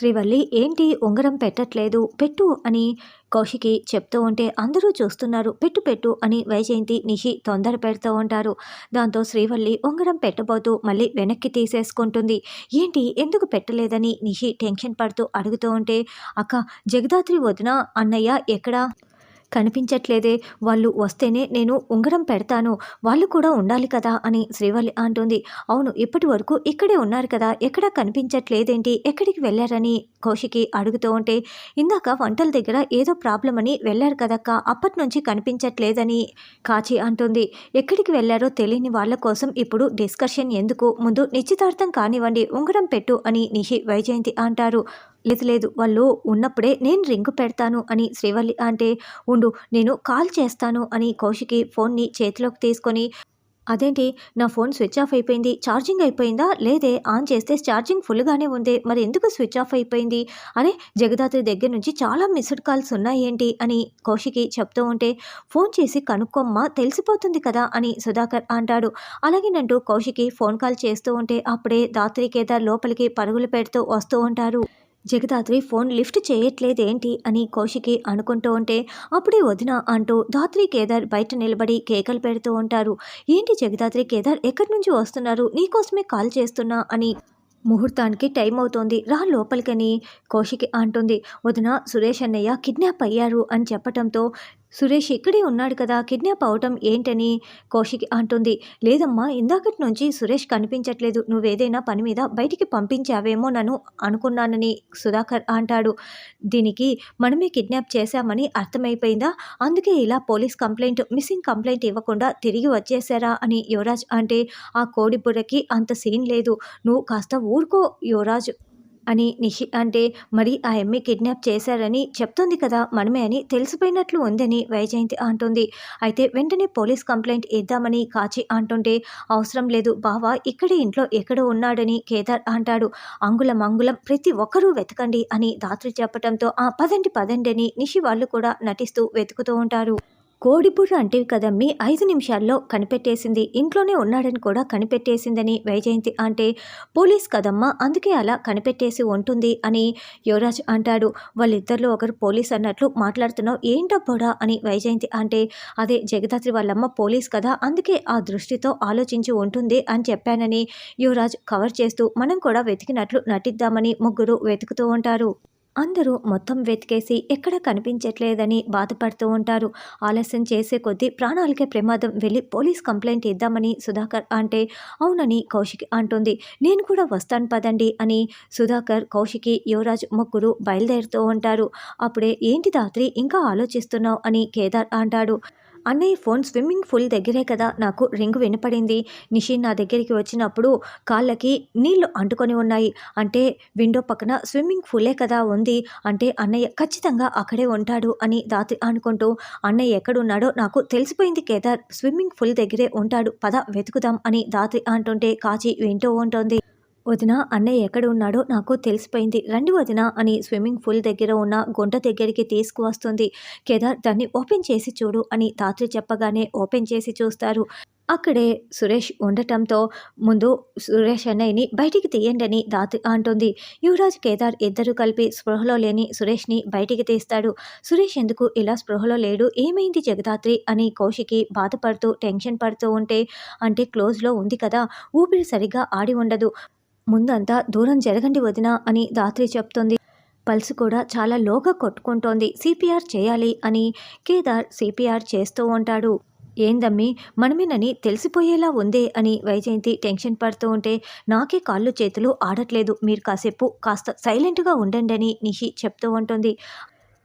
శ్రీవల్లి ఏంటి ఉంగరం పెట్టట్లేదు పెట్టు అని కౌశికి చెప్తూ ఉంటే అందరూ చూస్తున్నారు పెట్టు పెట్టు అని వైజయంతి నిషి తొందర పెడుతూ ఉంటారు. దాంతో శ్రీవల్లి ఉంగరం పెట్టబోతూ మళ్ళీ వెనక్కి తీసేసుకుంటుంది. ఏంటి ఎందుకు పెట్టలేదని నిషి టెన్షన్ పడుతూ అడుగుతూ ఉంటే అక్క జగదాత్రి వదిన అన్నయ్య ఎక్కడా కనిపించట్లేదే, వాళ్ళు వస్తేనే నేను ఉంగరం పెడతాను, వాళ్ళు కూడా ఉండాలి కదా అని శ్రీవల్లి అంటుంది. అవును ఇప్పటి వరకు ఇక్కడే ఉన్నారు కదా, ఎక్కడా కనిపించట్లేదేంటి, ఎక్కడికి వెళ్ళారని కౌశికి అడుగుతూ ఉంటే ఇందాక వంటల దగ్గర ఏదో ప్రాబ్లం అని వెళ్ళారు కదక్క, అప్పటి నుంచి కనిపించట్లేదని కాచి అంటుంది. ఎక్కడికి వెళ్ళారో తెలియని వాళ్ళ కోసం ఇప్పుడు డిస్కషన్ ఎందుకు, ముందు నిశ్చితార్థం కానివ్వండి, ఉంగరం పెట్టు అని నిషి వైజయంతి అంటారు. లేదు లేదు వాళ్ళు ఉన్నప్పుడే నేను రింగు పెడతాను అని శ్రీవల్లి అంటే ఉండు నేను కాల్ చేస్తాను అని కౌశికి ఫోన్ని చేతిలోకి తీసుకొని అదేంటి నా ఫోన్ స్విచ్ ఆఫ్ అయిపోయింది, ఛార్జింగ్ అయిపోయిందా, లేదే ఆన్ చేస్తే ఛార్జింగ్ ఫుల్గానే ఉంది, మరి ఎందుకు స్విచ్ ఆఫ్ అయిపోయింది, అరే జగదాత్రి దగ్గర నుంచి చాలా మిస్డ్ కాల్స్ ఉన్నాయేంటి అని కౌశికి చెప్తూ ఉంటే ఫోన్ చేసి కనుక్కోమ్మ తెలిసిపోతుంది కదా అని సుధాకర్ అంటాడు. అలాగేనంటూ కౌశికి ఫోన్ కాల్ చేస్తూ ఉంటే అప్పుడే దాత్రి కేదార్ లోపలికి పరుగులు పెడుతూ వస్తూ ఉంటారు. జగదాత్రి ఫోన్ లిఫ్ట్ చేయట్లేదేంటి అని కౌశికి అనుకుంటూ ఉంటే అప్పుడే వదిన అంటూ ధాత్రి కేదార్ బయట నిలబడి కేకలు పెడుతూ ఉంటారు. ఏంటి జగదాత్రి కేదార్ ఎక్కడి నుంచి వస్తున్నారు, నీకోసమే కాల్ చేస్తున్నా అని ముహూర్తానికి టైం అవుతోంది రా లోపలికని కౌశికి అంటుంది. వదిన సురేష్ అన్నయ్య కిడ్నాప్ అయ్యారు అని చెప్పటంతో సురేష్ ఇక్కడే ఉన్నాడు కదా కిడ్నాప్ అవటం ఏంటని కౌశికి అంటుంది. లేదమ్మా ఇందాకటి నుంచి సురేష్ కనిపించట్లేదు, నువ్వేదైనా పని మీద బయటికి పంపించావేమో నన్ను అనుకున్నానని సుధాకర్ అంటాడు. దీనికి మనమే కిడ్నాప్ చేశామని అర్థమైపోయిందా, అందుకే ఇలా పోలీస్ కంప్లైంట్ మిస్సింగ్ కంప్లైంట్ ఇవ్వకుండా తిరిగి వచ్చేసారా అని యువరాజ్ అంటే ఆ కోడి బుర్రకి అంత సీన్ లేదు, నువ్వు కాస్త ఊరుకో యువరాజ్ అని నిషి అంటే మరి ఆ అమ్మాయి కిడ్నాప్ చేశారని చెప్తుంది కదా మనమే అని తెలిసిపోయినట్లు ఉందని వైజయంతి అంటుంది. అయితే వెంటనే పోలీస్ కంప్లైంట్ ఇద్దామని కాచి అంటుంటే అవసరం లేదు బావా ఇక్కడే ఇంట్లో ఎక్కడో ఉన్నాడని కేదార్ అంటాడు. అంగుళం అంగుళం ప్రతి ఒక్కరూ వెతకండి అని దాత్రి చెప్పడంతో ఆ పదండి పదండి అని నిషి వాళ్ళు కూడా నటిస్తూ వెతుకుతూ ఉంటారు. కోడిబుర్ర అంటివి కదమ్మి 5 నిమిషాల్లో కనిపెట్టేసింది, ఇంట్లోనే ఉన్నాడని కూడా కనిపెట్టేసిందని వైజయంతి అంటే పోలీస్ కదమ్మా అందుకే అలా కనిపెట్టేసి ఉంటుంది అని యువరాజ్ అంటాడు. వాళ్ళిద్దరిలో ఒకరు పోలీస్ అన్నట్లు మాట్లాడుతున్నావు ఏంటబ్బోడా అని వైజయంతి అంటే అదే జగదాత్రి వాళ్ళమ్మ పోలీస్ కదా అందుకే ఆ దృష్టితో ఆలోచించి ఉంటుంది అని చెప్పానని యువరాజ్ కవర్ చేస్తూ మనం కూడా వెతికినట్లు నటిద్దామని ముగ్గురు వెతుకుతూ ఉంటారు. అందరూ మొత్తం వెతికేసి ఎక్కడ కనిపించట్లేదని బాధపడుతూ ఉంటారు. ఆలస్యం చేసే కొద్దీ ప్రాణాలకే ప్రమాదం, వెళ్ళి పోలీస్ కంప్లైంట్ ఇద్దామని సుధాకర్ అంటే అవునని కౌశికి అంటుంది. నేను కూడా వస్తాను పదండి అని సుధాకర్ కౌశికి యువరాజ్ ముగ్గురు బయలుదేరుతూ ఉంటారు. అప్పుడే ఏంటి దాత్రి ఇంకా ఆలోచిస్తున్నావు అని కేదార్ అంటాడు. అన్నయ్య ఫోన్ స్విమ్మింగ్ పూల్ దగ్గరే కదా నాకు రింగ్ వినపడింది, నిషి నా దగ్గరికి వచ్చినప్పుడు కాళ్ళకి నీళ్లు అంటుకొని ఉన్నాయి అంటే విండో పక్కన స్విమ్మింగ్ పూలే కదా ఉంది అంటే అన్నయ్య ఖచ్చితంగా అక్కడే ఉంటాడు అని దాత్రి అనుకుంటూ అన్నయ్య ఎక్కడున్నాడో నాకు తెలిసిపోయింది కేదార్ స్విమ్మింగ్ పూల్ దగ్గరే ఉంటాడు పద వెతుకుదాం అని దాత్రి అంటుంటే కాచి వింటూ ఉంటుంది. వదిన అన్నయ్య ఎక్కడ ఉన్నాడో నాకు తెలిసిపోయింది రండి వదిన అని స్విమ్మింగ్ పూల్ దగ్గర ఉన్న గుంట దగ్గరికి తీసుకువస్తుంది. కేదార్ దాన్ని ఓపెన్ చేసి చూడు అని దాత్రి చెప్పగానే ఓపెన్ చేసి చూస్తారు. అక్కడే సురేష్ ఉండటంతో ముందు సురేష్ అన్నయ్యని బయటికి తీయండి అని దాత్రి అంటుంది. యువరాజ్ కేదార్ ఇద్దరు కలిపి స్పృహలో లేని సురేష్ని బయటికి తీస్తాడు. సురేష్ ఎందుకు ఇలా స్పృహలో లేడు, ఏమైంది జగదాత్రి అని కౌశికి బాధపడుతూ టెన్షన్ పడుతూ ఉంటే అంటే క్లోజ్లో ఉంది కదా ఊపిరి సరిగా ఆడి ఉండదు, ముందంతా దూరం జరగండి వదిన అని దాత్రి చెప్తుంది. పల్స్ కూడా చాలా లోగా కొట్టుకుంటోంది, సిపిఆర్ చేయాలి అని కేదార్ సిపిఆర్ చేస్తూ ఉంటాడు. ఏందమ్మి మనమేనని తెలిసిపోయేలా ఉందే అని వైజయంతి టెన్షన్ పడుతూ ఉంటే నాకే కాళ్ళు చేతులు ఆడట్లేదు, మీరు కాసేపు కాస్త సైలెంట్గా ఉండండి అని నిషి చెప్తూ ఉంటుంది.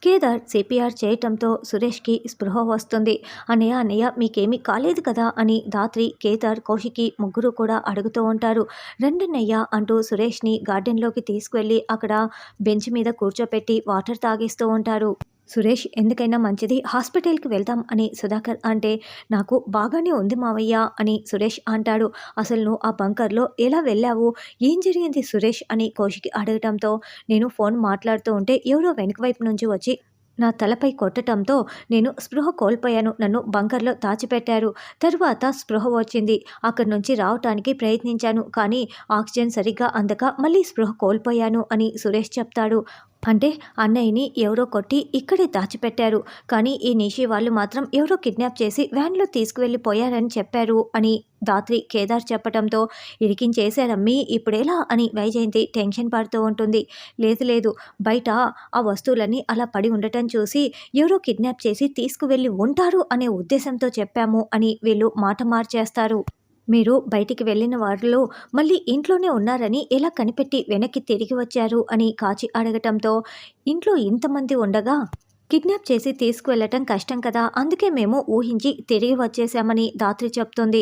కేదార్ సిపిఆర్ చేయటంతో సురేష్కి స్పృహ వస్తుంది. అన్నయ్య అన్నయ్య మీకేమీ కాలేదు కదా అని దాత్రి కేదార్ కౌశికి ముగ్గురు కూడా అడుగుతూ ఉంటారు. రెండన్నయ్య అంటూ సురేష్ని గార్డెన్లోకి తీసుకువెళ్ళి అక్కడ బెంచ్ మీద కూర్చోపెట్టి వాటర్ తాగిస్తూ ఉంటారు. సురేష్ ఎందుకైనా మంచిది హాస్పిటల్కి వెళ్దాం అని సుధాకర్ అంటే నాకు బాగానే ఉంది మావయ్య అని సురేష్ అంటాడు. అసలు నువ్వు ఆ బంకర్లో ఎలా వెళ్ళావు, ఏం జరిగింది సురేష్ అని కౌశికి అడగటంతో నేను ఫోన్ మాట్లాడుతూ ఉంటే ఎవరో వెనక వైపు నుంచి వచ్చి నా తలపై కొట్టటంతో నేను స్పృహ కోల్పోయాను. నన్ను బంకర్‌లో దాచిపెట్టారు. తరువాత స్పృహ వచ్చింది. అక్కడి నుంచి రావటానికి ప్రయత్నించాను. కానీ ఆక్సిజన్ సరిగ్గా అందక మళ్ళీ స్పృహ కోల్పోయాను అని సురేష్ చెప్తాడు. అంటే అన్నయ్యని ఎవరో కొట్టి ఇక్కడే దాచిపెట్టారు. కానీ ఈ నిషి వాళ్ళు మాత్రం ఎవరో కిడ్నాప్ చేసి వ్యాన్‌లో తీసుకువెళ్ళిపోయారని చెప్పారు అని ధాత్రి కేదార్ చెప్పటంతో ఇరికించేశారమ్మీ ఇప్పుడెలా అని వైజయంతి టెన్షన్ పడుతూ ఉంటుంది. లేదు లేదు బయట ఆ వస్తువులన్నీ అలా పడి ఉండటం చూసి ఎవరో కిడ్నాప్ చేసి తీసుకువెళ్ళి ఉంటారు అనే ఉద్దేశంతో చెప్పాము అని వీళ్ళు మాట మార్చేస్తారు. మీరు బయటికి వెళ్ళిన వారిలో మళ్ళీ ఇంట్లోనే ఉన్నారని ఎలా కనిపెట్టి వెనక్కి తిరిగి వచ్చారు అని కాచి అడగటంతో ఇంట్లో ఇంతమంది ఉండగా కిడ్నాప్ చేసి తీసుకువెళ్ళటం కష్టం కదా, అందుకే మేము ఊహించి తిరిగి వచ్చేసామని ధాత్రి చెప్తుంది.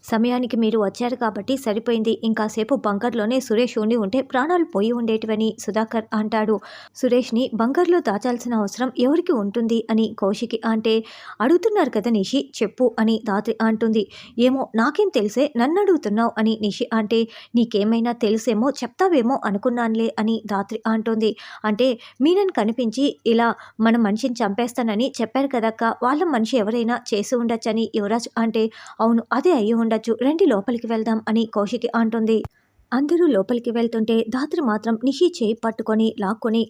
సమయానికి మీరు వచ్చారు కాబట్టి సరిపోయింది. ఇంకాసేపు బంకర్‌లోనే సురేష్ ఉండి ఉంటే ప్రాణాలు పోయి ఉండేటివని సుధాకర్ అంటాడు. సురేష్‌ని బంకర్‌లో దాచాల్సిన అవసరం ఎవరికి ఉంటుంది అని కౌశికి అంటే, అడుగుతున్నారు కదా నిషి చెప్పు అని ధాత్రి అంటుంది. ఏమో నాకేం తెలిసే నన్నడుగుతున్నావు అని నిషి అంటే, నీకేమైనా తెలుసేమో చెప్తావేమో అనుకున్నానులే అని ధాత్రి అంటుంది. అంటే మీనన్ కనిపించి ఇలా మన మనిషిని చంపేస్తానని చెప్పారు కదక్క, వాళ్ళ మనిషి ఎవరైనా చేసి ఉండొచ్చని యువరాజ్ అంటే, అవును అదే అయ్యి ఉండొచ్చు, రండి లోపలికి వెళ్దాం అని కౌశికి అంటుంది. అందరూ లోపలికి వెళ్తుంటే ధాత్రి మాత్రం నిషి చేయి పట్టుకొని లాక్కొని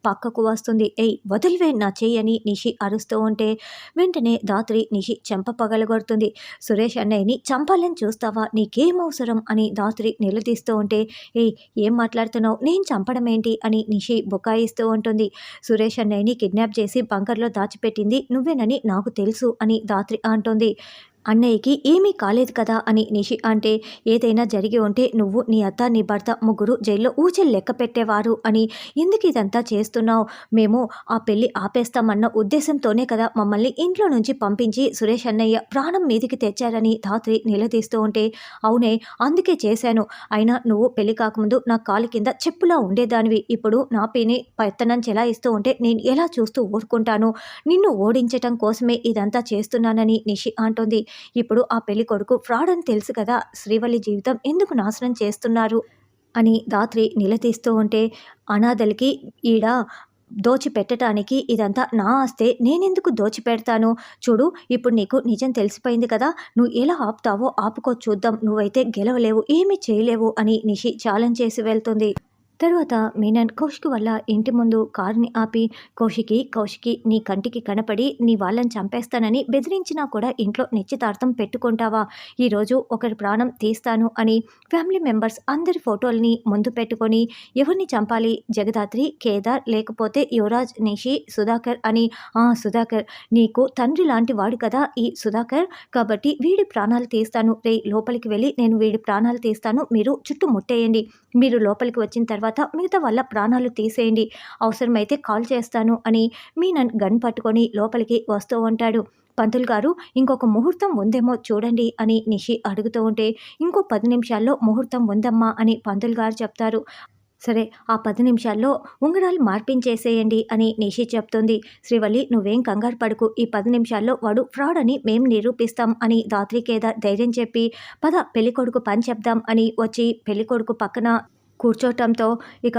పక్కకు వస్తుంది. ఏయ్ వదిలివే నా చెయ్యి అని నిషి అరుస్తూ ఉంటే వెంటనే ధాత్రి నిషి చెంప పగలగొడుతుంది. సురేష్ అన్నయ్యని చంపాలని చూస్తావా, నీకేం అవసరం అని ధాత్రి నిలదీస్తూ ఉంటే, ఏయ్ ఏం మాట్లాడుతున్నావు, నేను చంపడం ఏంటి అని నిషి బుకాయిస్తూ ఉంటుంది. సురేష్ అన్నయ్యని కిడ్నాప్ చేసి బంకర్లో దాచిపెట్టింది నువ్వేనని నాకు తెలుసు అని ధాత్రి అంటుంది. అన్నయ్యకి ఏమీ కాలేదు కదా అని నిషి అంటే, ఏదైనా జరిగి ఉంటే నువ్వు నీ అత్త నీ భర్త ముగ్గురు జైల్లో ఊచలు లెక్క పెట్టేవారు అని, ఎందుకు ఇదంతా చేస్తున్నావు, మేము ఆ పెళ్ళి ఆపేస్తామన్న ఉద్దేశంతోనే కదా మమ్మల్ని ఇంట్లో నుంచి పంపించి సురేష్ అన్నయ్య ప్రాణం మీదికి తెచ్చారని ధాత్రి నిలదీస్తూ ఉంటే, అవునే అందుకే చేశాను, అయినా నువ్వు పెళ్లి కాకముందు నా కాలు కింద చెప్పులా ఉండేదానివి, ఇప్పుడు నా పైని పెత్తనం చెలాయిస్తూ ఉంటే నేను ఎలా చూస్తూ ఊరుకుంటాను, నిన్ను ఓడించటం కోసమే ఇదంతా చేస్తున్నానని నిషి అంటుంది. ఇప్పుడు ఆ పెళ్లి కొడుకు ఫ్రాడ్ అని తెలుసు కదా, శ్రీవల్లి జీవితం ఎందుకు నాశనం చేస్తున్నారు అని ధాత్రి నిలదీస్తూ ఉంటే, అనాథలకి ఈడ దోచిపెట్టడానికి ఇదంతా నా ఆస్తే, నేనెందుకు దోచిపెడతాను, చూడు ఇప్పుడు నీకు నిజం తెలిసిపోయింది కదా, నువ్వు ఎలా ఆపుతావో ఆపుకో చూద్దాం, నువ్వైతే గెలవలేవు ఏమీ చేయలేవు అని నిషి ఛాలెంజ్ చేసి వెళ్తుంది. తరువాత మీనన్ కౌశిక్ వల్ల ఇంటి ముందు కారుని ఆపి, కౌశికి నీ కంటికి కనపడి నీ వాళ్ళని చంపేస్తానని బెదిరించినా కూడా ఇంట్లో నిశ్చితార్థం పెట్టుకుంటావా, ఈరోజు ఒకరి ప్రాణం తీస్తాను అని ఫ్యామిలీ మెంబర్స్ అందరి ఫోటోల్ని ముందు పెట్టుకొని ఎవరిని చంపాలి, జగదాత్రి, కేదార్ లేకపోతే యువరాజ్, నిషి, సుధాకర్ అని. సుధాకర్ నీకు తండ్రి లాంటి వాడు కదా ఈ సుధాకర్, కాబట్టి వీడి ప్రాణాలు తీస్తాను, రే లోపలికి వెళ్ళి నేను వీడి ప్రాణాలు తీస్తాను, మీరు చుట్టూ ముట్టేయండి, మీరు లోపలికి వచ్చిన తర్వాత మిగతా వాళ్ళ ప్రాణాలు తీసేయండి, అవసరమైతే కాల్ చేస్తాను అని మీనన్ గన్ పట్టుకొని లోపలికి వస్తూ ఉంటాడు. పంతులు గారు ఇంకొక ముహూర్తం ఉందేమో చూడండి అని నిషి అడుగుతూ ఉంటే, ఇంకో 10 నిమిషాల్లో ముహూర్తం ఉందమ్మా అని పంతులు గారు చెప్తారు. సరే ఆ 10 నిమిషాల్లో ఉంగరాలు మార్పించేసేయండి అని నిషి చెప్తుంది. శ్రీవల్లి నువ్వేం కంగారు పడుకు, ఈ 10 నిమిషాల్లో వాడు ఫ్రాడ్ అని మేము నిరూపిస్తాం అని ధాత్రి కేదార్ ధైర్యం చెప్పి, పద పెళ్ళికొడుకు పని చెప్దాం అని వచ్చి పెళ్ళికొడుకు పక్కన కూర్చోటంతో ఇక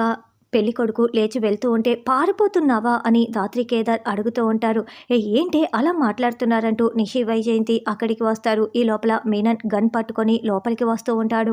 పెళ్ళికొడుకు లేచి వెళ్తూ ఉంటే, పారిపోతున్నావా అని ధాత్రి కేదార్ అడుగుతూ ఉంటారు. ఏంటి అలా మాట్లాడుతున్నారంటూ నిషి వైజయంతి అక్కడికి వస్తారు. ఈ లోపల మీనన్ గన్ పట్టుకొని లోపలికి వస్తూ ఉంటాడు.